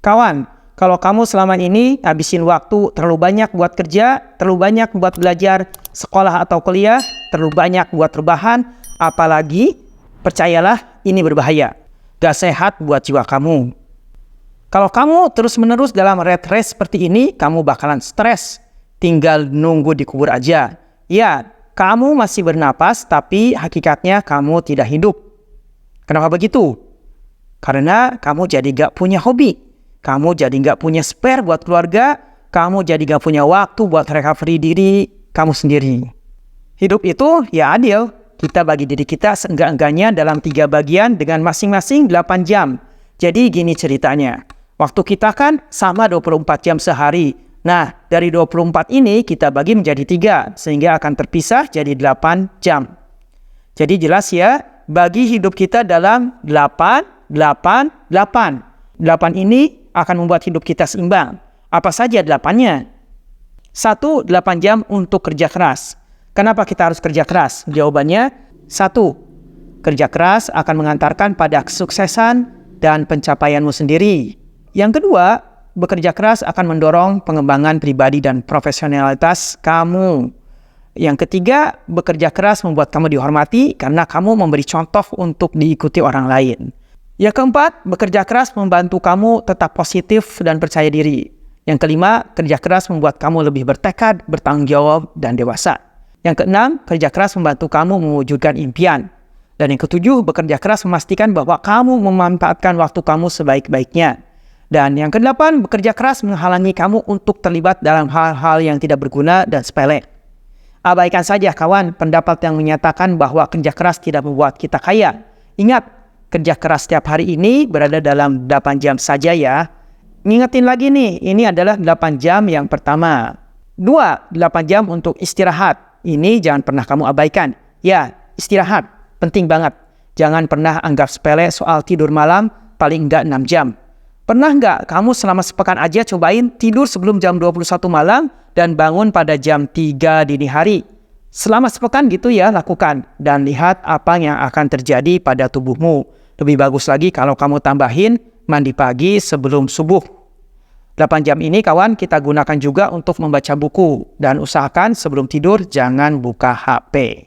Kawan, kalau kamu selama ini habisin waktu terlalu banyak buat kerja, terlalu banyak buat belajar sekolah atau kuliah, terlalu banyak buat rebahan, apalagi percayalah ini berbahaya. Gak sehat buat jiwa kamu. Kalau kamu terus-menerus dalam red race seperti ini, kamu bakalan stres. Tinggal nunggu dikubur aja. Ya, kamu masih bernapas, tapi hakikatnya kamu tidak hidup. Kenapa begitu? Karena kamu jadi gak punya hobi. Kamu jadi gak punya spare buat keluarga. Kamu jadi gak punya waktu buat recovery diri kamu sendiri. Hidup itu ya adil. Kita bagi diri kita seenggak-enggaknya dalam 3 bagian dengan masing-masing 8 jam. Jadi gini ceritanya. Waktu kita kan sama 24 jam sehari. Nah, dari 24 ini kita bagi menjadi 3. Sehingga akan terpisah jadi 8 jam. Jadi jelas ya, bagi hidup kita dalam 8, 8, 8. 8 ini akan membuat hidup kita seimbang. Apa saja 8-nya? 1. 8 jam untuk kerja keras. Kenapa kita harus kerja keras? Jawabannya, 1. Kerja keras akan mengantarkan pada kesuksesan dan pencapaianmu sendiri. Yang kedua, bekerja keras akan mendorong pengembangan pribadi dan profesionalitas kamu. Yang ketiga, bekerja keras membuat kamu dihormati karena kamu memberi contoh untuk diikuti orang lain. Yang keempat, bekerja keras membantu kamu tetap positif dan percaya diri. Yang kelima, kerja keras membuat kamu lebih bertekad, bertanggung jawab, dan dewasa. Yang keenam, kerja keras membantu kamu mewujudkan impian. Dan yang ketujuh, bekerja keras memastikan bahwa kamu memanfaatkan waktu kamu sebaik-baiknya. Dan yang kedelapan, bekerja keras menghalangi kamu untuk terlibat dalam hal-hal yang tidak berguna dan sepele. Abaikan saja kawan pendapat yang menyatakan bahwa kerja keras tidak membuat kita kaya. Ingat, kerja keras setiap hari ini berada dalam 8 jam saja ya. Ngingetin lagi nih, ini adalah 8 jam yang pertama. 2, 8 jam untuk istirahat. Ini jangan pernah kamu abaikan. Ya, istirahat, penting banget. Jangan pernah anggap sepele soal tidur malam, paling enggak 6 jam. Pernah enggak kamu selama sepekan aja cobain tidur sebelum jam 21 malam dan bangun pada jam 3 dini hari? Selama sepekan gitu ya lakukan dan lihat apa yang akan terjadi pada tubuhmu. Lebih bagus lagi kalau kamu tambahin mandi pagi sebelum subuh. 8 jam ini kawan kita gunakan juga untuk membaca buku dan usahakan sebelum tidur jangan buka HP.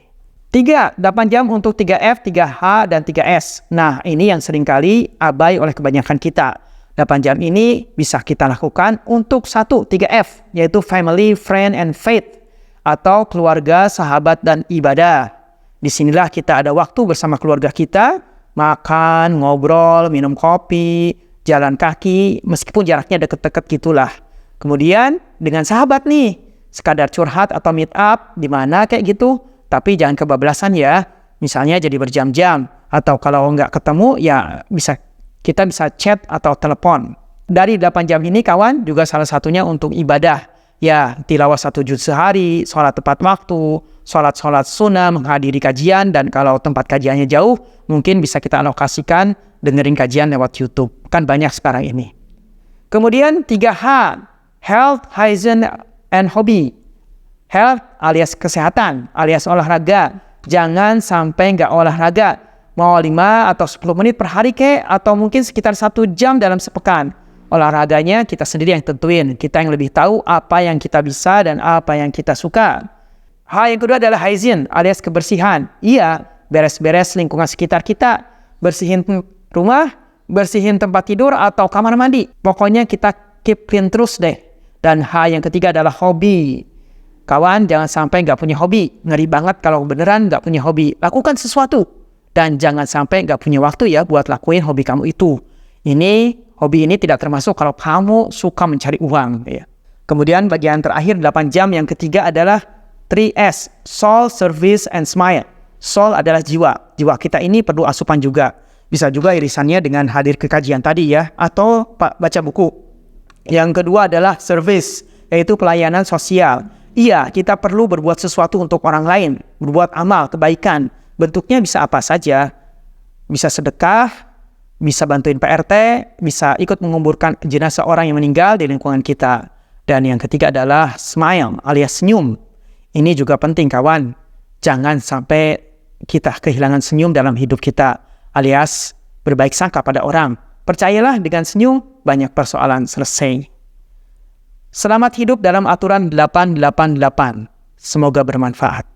3, 8 jam untuk 3F, 3H, dan 3S. Nah ini yang seringkali abai oleh kebanyakan kita. 8 jam ini bisa kita lakukan untuk 1, 3F, yaitu Family, Friend, and Faith, atau keluarga, sahabat, dan ibadah. Disinilah kita ada waktu bersama keluarga kita, makan, ngobrol, minum kopi, jalan kaki, meskipun jaraknya deket-deket gitulah. Kemudian dengan sahabat nih, sekadar curhat atau meet up, di mana kayak gitu, tapi jangan kebablasan ya. Misalnya jadi berjam-jam, atau kalau nggak ketemu ya kita bisa chat atau telepon. Dari 8 jam ini kawan juga salah satunya untuk ibadah. Ya, tilawah 1 juz sehari, sholat tepat waktu, sholat sunnah, menghadiri kajian, dan kalau tempat kajiannya jauh, mungkin bisa kita alokasikan dengerin kajian lewat YouTube. Kan banyak sekarang ini. Kemudian 3H, Health, Hygiene, and Hobby. Health alias kesehatan, alias olahraga. Jangan sampai nggak olahraga. Mau 5 atau 10 menit per hari atau mungkin sekitar 1 jam dalam sepekan. Olahraganya kita sendiri yang tentuin. Kita yang lebih tahu apa yang kita bisa dan apa yang kita suka. Hal yang kedua adalah hygiene alias kebersihan. Iya, beres-beres lingkungan sekitar kita. Bersihin rumah, bersihin tempat tidur atau kamar mandi. Pokoknya kita keep clean terus deh. Dan hal yang ketiga adalah hobi. Kawan, jangan sampai nggak punya hobi. Ngeri banget kalau beneran nggak punya hobi. Lakukan sesuatu. Dan jangan sampai nggak punya waktu ya buat lakuin hobi kamu itu. Hobi ini tidak termasuk kalau kamu suka mencari uang. Ya. Kemudian bagian terakhir 8 jam yang ketiga adalah 3S, Soul, Service, and Smile. Soul adalah jiwa. Jiwa kita ini perlu asupan juga. Bisa juga irisannya dengan hadir ke kajian tadi ya. Atau baca buku. Yang kedua adalah service, yaitu pelayanan sosial. Iya, kita perlu berbuat sesuatu untuk orang lain. Berbuat amal, kebaikan. Bentuknya bisa apa saja. Bisa sedekah, bisa bantuin PRT, bisa ikut menguburkan jenazah orang yang meninggal di lingkungan kita. Dan yang ketiga adalah smile alias senyum. Ini juga penting kawan. Jangan sampai kita kehilangan senyum dalam hidup kita alias berbaik sangka pada orang. Percayalah, dengan senyum, banyak persoalan selesai. Selamat hidup dalam aturan 888. Semoga bermanfaat.